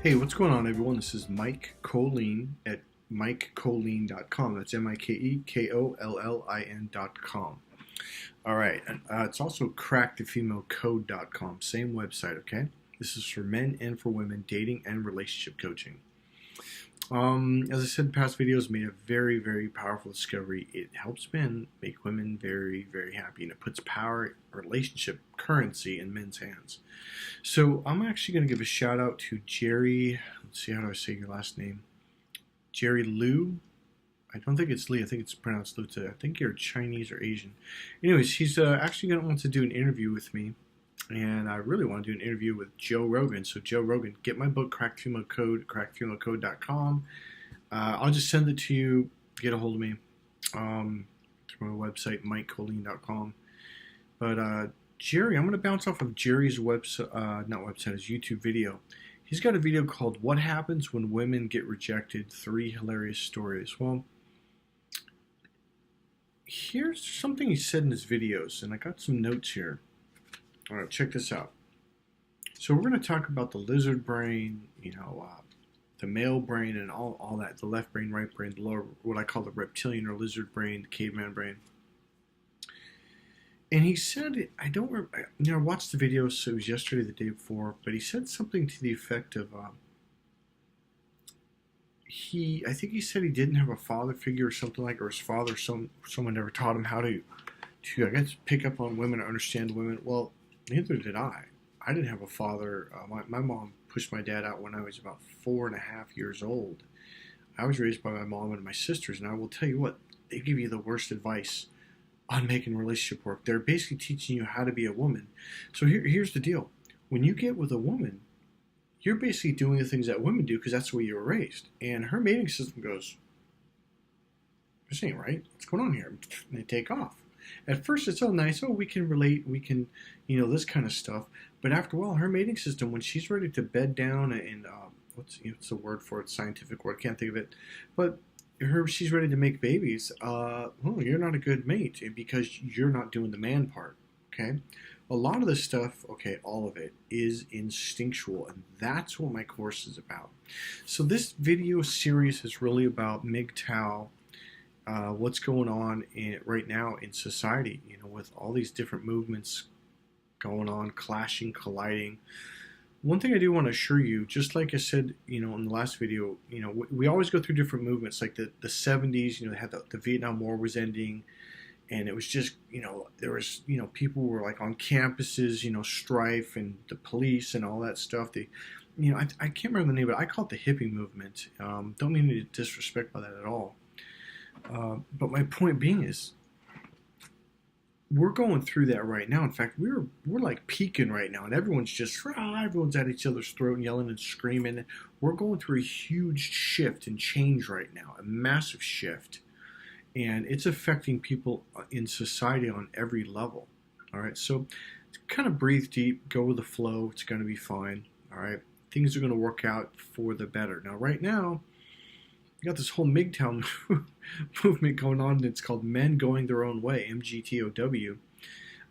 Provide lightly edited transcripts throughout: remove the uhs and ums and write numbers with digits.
Hey, what's going on, everyone? This is Mike Kollin at MikeKollin.com. That's MikeKollin.com. All right. It's also CrackTheFemaleCode.com. Same website, okay? This is for men and for women, dating and relationship coaching. As I said in past videos, made a very, very powerful discovery. It helps men make women very, very happy, and it puts power, relationship, currency in men's hands. So I'm actually going to give a shout out to Jerry. Let's see, how do I say your last name? Jerry Liu. I don't think it's Lee. I think it's pronounced Liu. I think you're Chinese or Asian. Anyways, he's actually going to want to do an interview with me. And I really want to do an interview with Joe Rogan. So Joe Rogan, get my book, Crack the Female Code, crackthefemalecode.com. I'll just send it to you. Get a hold of me through my website, MikeKollin.com. But Jerry, I'm going to bounce off of Jerry's website, not website, his YouTube video. He's got a video called "What Happens When Women Get Rejected: 3 Hilarious Stories." Well, here's something he said in his videos, and I got some notes here. All right, check this out. So we're going to talk about the lizard brain, the male brain, and all that, the left brain, right brain, the lower, what I call the reptilian or lizard brain, the caveman brain. And he said, I don't remember, I watched the video, so it was yesterday, the day before, but he said something to the effect of, I think he said he didn't have a father figure or something like, or his father, someone never taught him how to, I guess, pick up on women or understand women. Well, neither did I. I didn't have a father. My mom pushed my dad out when I was about 4.5 years old. I was raised by my mom and my sisters, and I will tell you what, they give you the worst advice on making relationship work. They're basically teaching you how to be a woman. So here's the deal. When you get with a woman, you're basically doing the things that women do because that's the way you were raised. And her mating system goes, this ain't right. What's going on here? And they take off. At first, it's all nice. Oh, we can relate. We can, this kind of stuff. But after a while, her mating system, when she's ready to bed down and what's the word for it? Scientific word. Can't think of it. But she's ready to make babies. You're not a good mate because you're not doing the man part. Okay. A lot of this stuff, okay, all of it is instinctual, and that's what my course is about. So this video series is really about MGTOW. What's going on right now in society, with all these different movements going on, clashing, colliding. One thing I do want to assure you, just like I said, in the last video, we always go through different movements, like the 70s, they had the Vietnam War was ending, and it was just, there was, people were like on campuses, strife and the police and all that stuff. I can't remember the name, but I call it the Hippie Movement. Don't mean to disrespect by that at all. But my point being is, we're going through that right now. In fact, we're like peaking right now, and everyone's at each other's throat and yelling and screaming. We're going through a huge shift and change right now, a massive shift, and it's affecting people in society on every level. All right, so kind of breathe deep, go with the flow. It's going to be fine. All right, things are going to work out for the better. Now, right now, you got this whole MGTOW movement going on. It's called Men Going Their Own Way, MGTOW.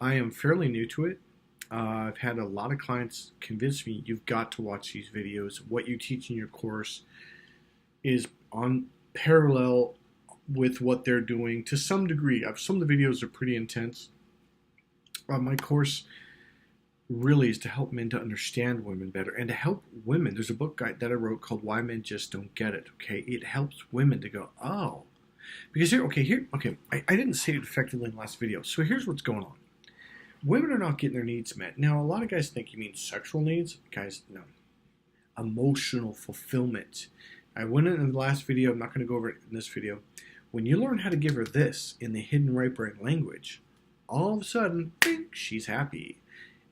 I am fairly new to it. I've had a lot of clients convince me, you've got to watch these videos. What you teach in your course is on parallel with what they're doing to some degree. Some of the videos are pretty intense. My course really is to help men to understand women better and to help women. There's a book that I wrote called Why Men Just Don't Get It. Okay, it helps women to go, oh, because I didn't say it effectively in the last video. So here's what's going on. Women are not getting their needs met. Now, a lot of guys think you mean sexual needs. Guys, no. Emotional fulfillment. I went in the last video. I'm not going to go over it in this video. When you learn how to give her this in the hidden right brain language, all of a sudden, bing, she's happy.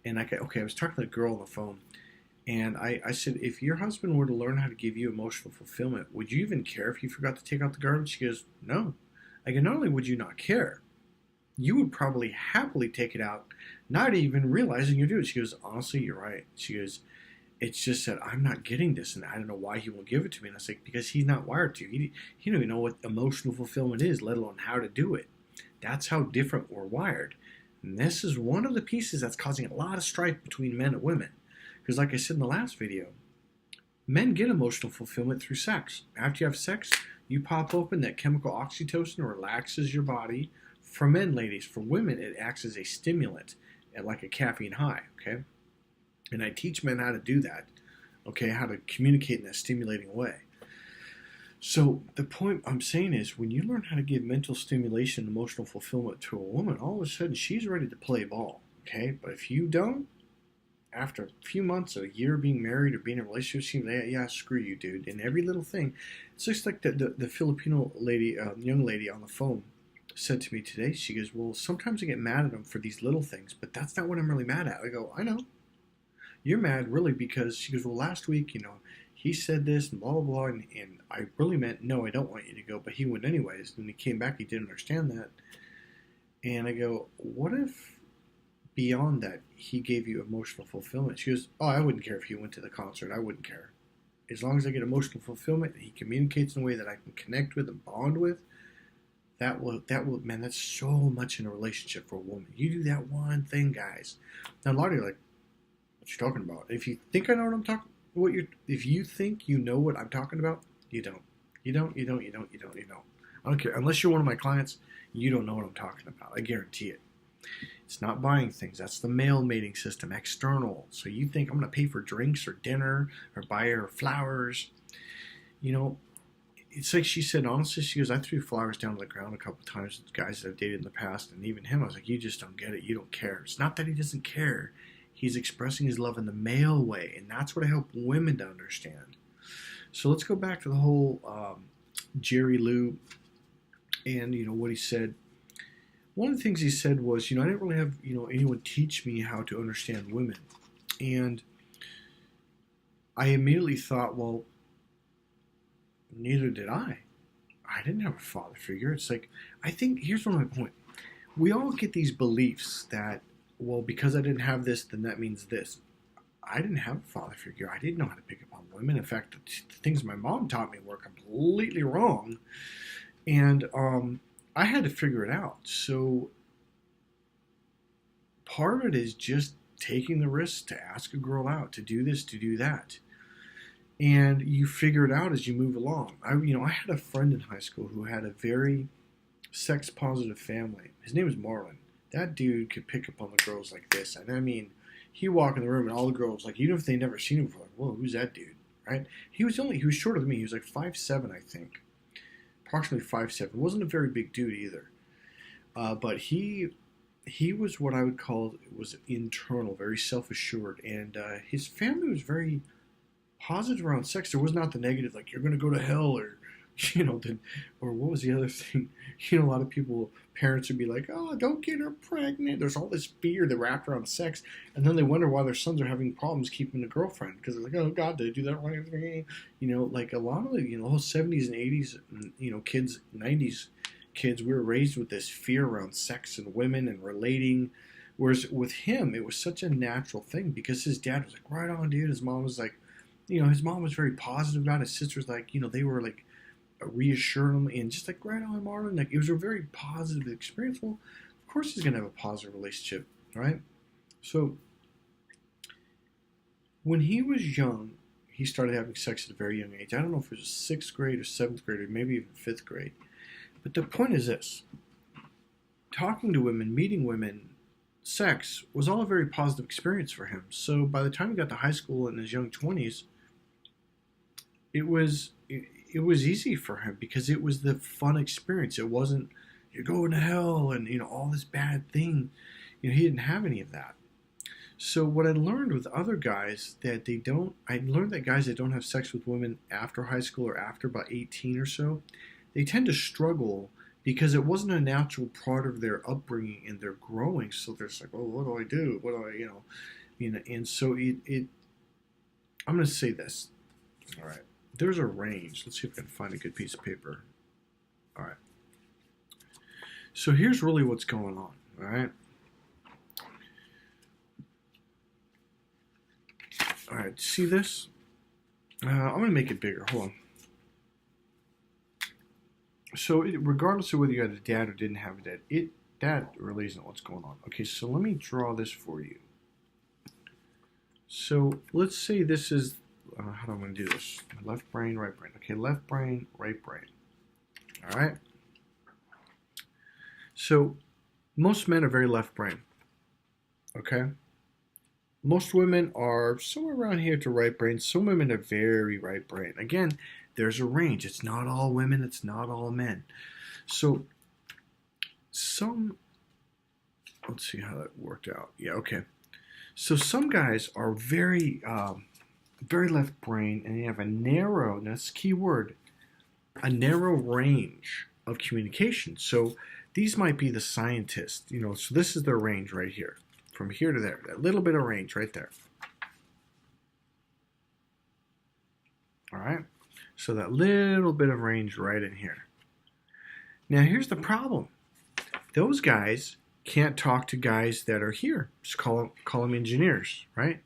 And I was talking to a girl on the phone, and I said, if your husband were to learn how to give you emotional fulfillment, would you even care if you forgot to take out the garbage? She goes, no. I go, not only would you not care, you would probably happily take it out, not even realizing you're doing it. She goes, honestly, you're right. She goes, it's just that I'm not getting this, and I don't know why he won't give it to me. And I was like, because he's not wired to. He don't even know what emotional fulfillment is, let alone how to do it. That's how different we're wired. And this is one of the pieces that's causing a lot of strife between men and women. Because like I said in the last video, Men get emotional fulfillment through sex. After you have sex, you pop open that chemical oxytocin, relaxes your body. For men, ladies, for women, it acts as a stimulant, like a caffeine high, okay? And I teach men how to do that, okay, how to communicate in a stimulating way. So the point I'm saying is when you learn how to give mental stimulation, emotional fulfillment to a woman, all of a sudden she's ready to play ball, okay? But if you don't, after a few months, a year being married or being in a relationship, she's like, yeah, screw you, dude. And every little thing. It's just like the Filipino lady, young lady on the phone said to me today. She goes, well, sometimes I get mad at him for these little things, but that's not what I'm really mad at. I go, I know. You're mad really because she goes, well, last week, he said this and blah, blah, blah. And I really meant, no, I don't want you to go. But he went anyways. And he came back. He didn't understand that. And I go, what if beyond that, he gave you emotional fulfillment? She goes, oh, I wouldn't care if he went to the concert. I wouldn't care. As long as I get emotional fulfillment and he communicates in a way that I can connect with and bond with, that will, man, that's so much in a relationship for a woman. You do that one thing, guys. Now, a lot of you are like, what you talking about? If you think I know what I'm talking, if you think you know what I'm talking about, you don't. You don't. I don't care. Unless you're one of my clients, you don't know what I'm talking about. I guarantee it. It's not buying things. That's the male mating system, external. So you think I'm going to pay for drinks or dinner or buy her flowers. It's like she said, honestly, she goes, I threw flowers down to the ground a couple of times with guys that I've dated in the past, and even him, I was like, you just don't get it. You don't care. It's not that he doesn't care. He's expressing his love in the male way, and that's what I help women to understand. So let's go back to the whole Jerry Lou and, what he said. One of the things he said was, I didn't really have, anyone teach me how to understand women. And I immediately thought, well, neither did I. I didn't have a father figure. It's like, I think, here's one of my points. We all get these beliefs that, well, because I didn't have this, then that means this. I didn't have a father figure. I didn't know how to pick up on women. In fact, the things my mom taught me were completely wrong. And, I had to figure it out. So part of it is just taking the risk to ask a girl out, to do this, to do that. And you figure it out as you move along. I had a friend in high school who had a very sex-positive family. His name was Marlon. That dude could pick up on the girls like this. And I mean, he'd walk in the room and all the girls, like, even if they never seen him before, like, whoa, who's that dude, right? He was shorter than me. He was like 5'7", I think. Approximately 5'7". Wasn't a very big dude either, but he was what I would call was internal, very self-assured, and his family was very positive around sex. There was not the negative, like you're going to go to hell, or or what was the other thing? A lot of parents would be like, oh, don't get her pregnant. There's all this fear that wrapped around sex, and then they wonder why their sons are having problems keeping a girlfriend because they're like, oh God, did I do that wrong? Like a lot of the whole 70s and 80s, kids, 90s kids, we were raised with this fear around sex and women and relating. Whereas with him, it was such a natural thing because his dad was like, right on, dude. His mom was like, his mom was very positive about it. His sisters, like, they were like, reassured him and just like, right on, Marlon. Like, it was a very positive experience. Well, of course he's gonna have a positive relationship, right? So when he was young, he started having sex at a very young age. I don't know if it was 6th grade or 7th grade or maybe even 5th grade. But the point is this: talking to women, meeting women, sex was all a very positive experience for him. So by the time he got to high school in his young 20s, it was easy for him because it was the fun experience. It wasn't, you're going to hell and, all this bad thing. He didn't have any of that. So what I learned with other guys I learned that guys that don't have sex with women after high school or after about 18 or so, they tend to struggle because it wasn't a natural part of their upbringing and their growing. So they're just like, oh, what do I do? What do I, and so I'm going to say this. All right. There's a range. Let's see if I can find a good piece of paper. All right. So here's really what's going on. All right. All right. See this? I'm going to make it bigger. Hold on. So regardless of whether you had a dad or didn't have a dad, that really isn't what's going on. Okay. So let me draw this for you. So let's say this is how do I want to do this? Left brain, right brain. Okay, left brain, right brain. All right. So most men are very left brain. Okay. Most women are somewhere around here to right brain. Some women are very right brain. Again, there's a range. It's not all women. It's not all men. So let's see how that worked out. Yeah, okay. So some guys are very, very left brain, and they have a narrow, and that's the key word, a narrow range of communication. So these might be the scientists, so this is their range right here. From here to there, that little bit of range right there. All right, so that little bit of range right in here. Now here's the problem. Those guys can't talk to guys that are here. Just call them engineers, right?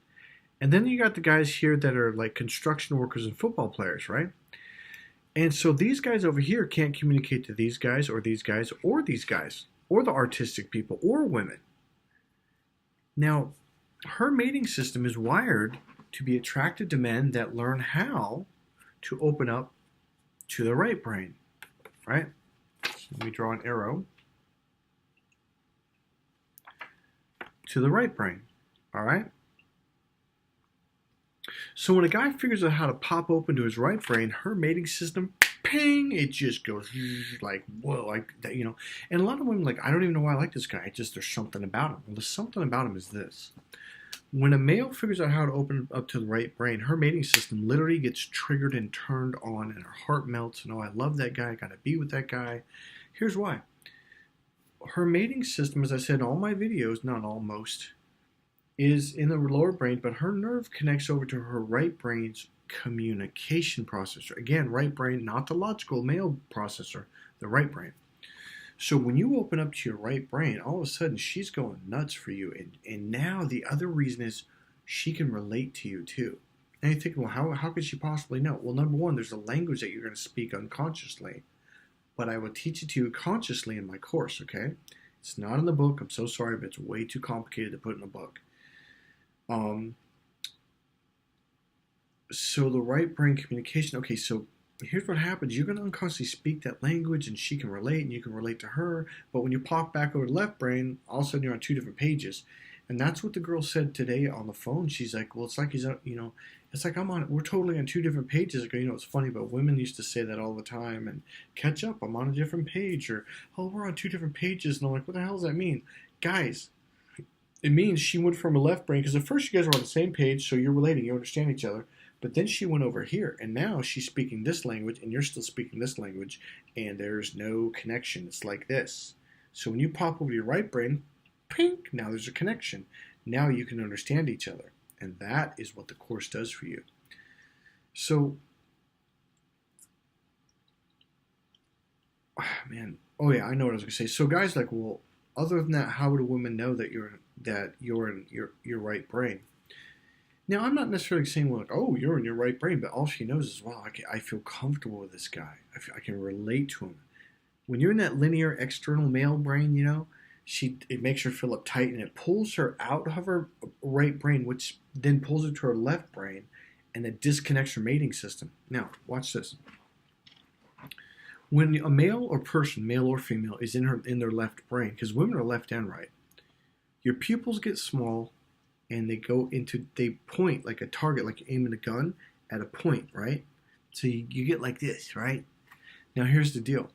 And then you got the guys here that are like construction workers and football players, right? And so these guys over here can't communicate to these guys or these guys or these guys or the artistic people or women. Now, her mating system is wired to be attracted to men that learn how to open up to the right brain, right? So let me draw an arrow to the right brain, all right? So when a guy figures out how to pop open to his right brain, her mating system, ping, it just goes like, whoa, like that, And a lot of women like, I don't even know why I like this guy. It's just there's something about him. Well, the something about him is this. When a male figures out how to open up to the right brain, her mating system literally gets triggered and turned on, and her heart melts. And, oh, I love that guy. I got to be with that guy. Here's why. Her mating system, as I said in all my videos, not all, most, is in the lower brain, but her nerve connects over to her right brain's communication processor. Again, right brain, not the logical male processor, the right brain. So when you open up to your right brain, all of a sudden she's going nuts for you. And now the other reason is she can relate to you too. And you think, well, how could she possibly know? Well, number one, there's a language that you're going to speak unconsciously, but I will teach it to you consciously in my course, okay? It's not in the book. I'm so sorry, but it's way too complicated to put in a book. So the right brain communication, okay, so here's what happens. You're going to unconsciously speak that language, and she can relate, and you can relate to her. But when you pop back over to left brain, all of a sudden you're on two different pages. And that's what the girl said today on the phone. She's like, well, it's like it's like we're totally on two different pages. I go, it's funny, but women used to say that all the time and catch up, I'm on a different page, or, oh, we're on two different pages. And I'm like, what the hell does that mean? Guys, it means she went from a left brain, because at first you guys were on the same page, so you're relating, you understand each other. But then she went over here, and now she's speaking this language, and you're still speaking this language, and there's no connection. It's like this. So when you pop over to your right brain, pink, now there's a connection. Now you can understand each other, and that is what the course does for you. So, oh yeah, I know what I was going to say. So guys like, well, other than that, how would a woman know that you're in your right brain? Now, I'm not necessarily saying, well, like, oh, you're in your right brain, but all she knows is, well, I feel comfortable with this guy. I can relate to him. When you're in that linear external male brain, it makes her feel uptight, and it pulls her out of her right brain, which then pulls her to her left brain, and it disconnects her mating system. Now, watch this. When a male or person, male or female, is in their left brain, because women are left and right, your pupils get small, and they point like a target, like aiming a gun at a point, right? So you get like this, right? Now here's the deal.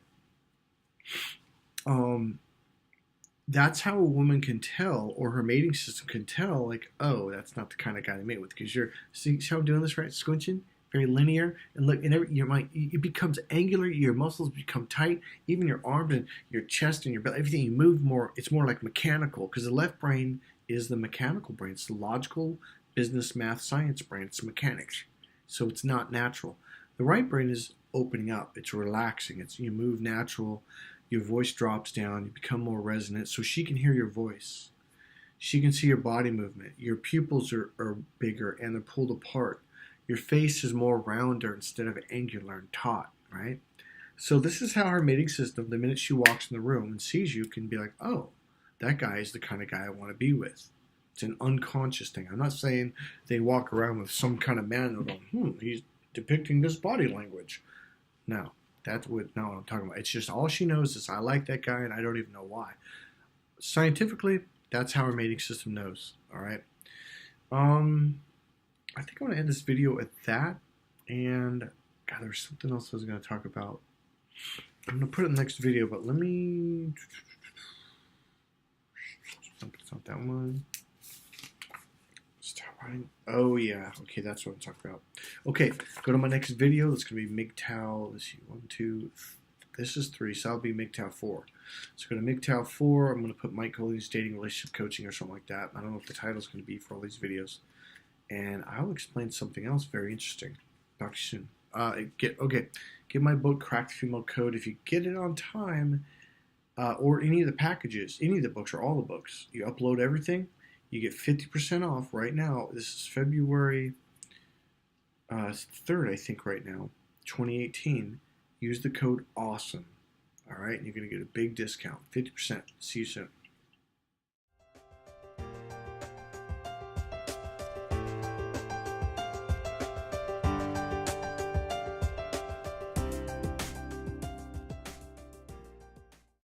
That's how a woman can tell, or her mating system can tell, like, oh, that's not the kind of guy to mate with, because see how I'm doing this, right? Squinching, very linear, and look, and it becomes angular. Your muscles become tight, even your arms and your chest and your belly, everything. You move more. It's more like mechanical, because the left brain is the mechanical brain. It's the logical, business, math, science brain. It's mechanics. So it's not natural. The right brain is opening up. It's relaxing. You move natural. Your voice drops down. You become more resonant. So she can hear your voice. She can see your body movement. Your pupils are bigger, and they're pulled apart. Your face is more rounder instead of angular and taut, right? So this is how her mating system, the minute she walks in the room and sees you, can be like, oh, that guy is the kind of guy I want to be with. It's an unconscious thing. I'm not saying they walk around with some kind of man going, he's depicting this body language. No, that's not what I'm talking about. It's just all she knows is I like that guy and I don't even know why. Scientifically, that's how our mating system knows. All right. I think I want to end this video at that. And God, there's something else I was going to talk about. I'm going to put it in the next video, but let me. It's not that one. Stop writing. Oh, yeah. Okay, that's what I'm talking about. Okay, go to my next video. That's going to be MGTOW. Let's see. 1, 2. This is 3, so I'll be MGTOW 4. So go to MGTOW 4. I'm going to put Mike Kollin's dating relationship coaching or something like that. I don't know what the title is going to be for all these videos. And I'll explain something else very interesting. Talk to you soon. Get my book, Crack the Female Code. If you get it on time, or any of the packages, any of the books or all the books, you upload everything, you get 50% off right now. This is February 3rd, I think, right now, 2018. Use the code AWESOME. All right, and you're going to get a big discount, 50%. See you soon.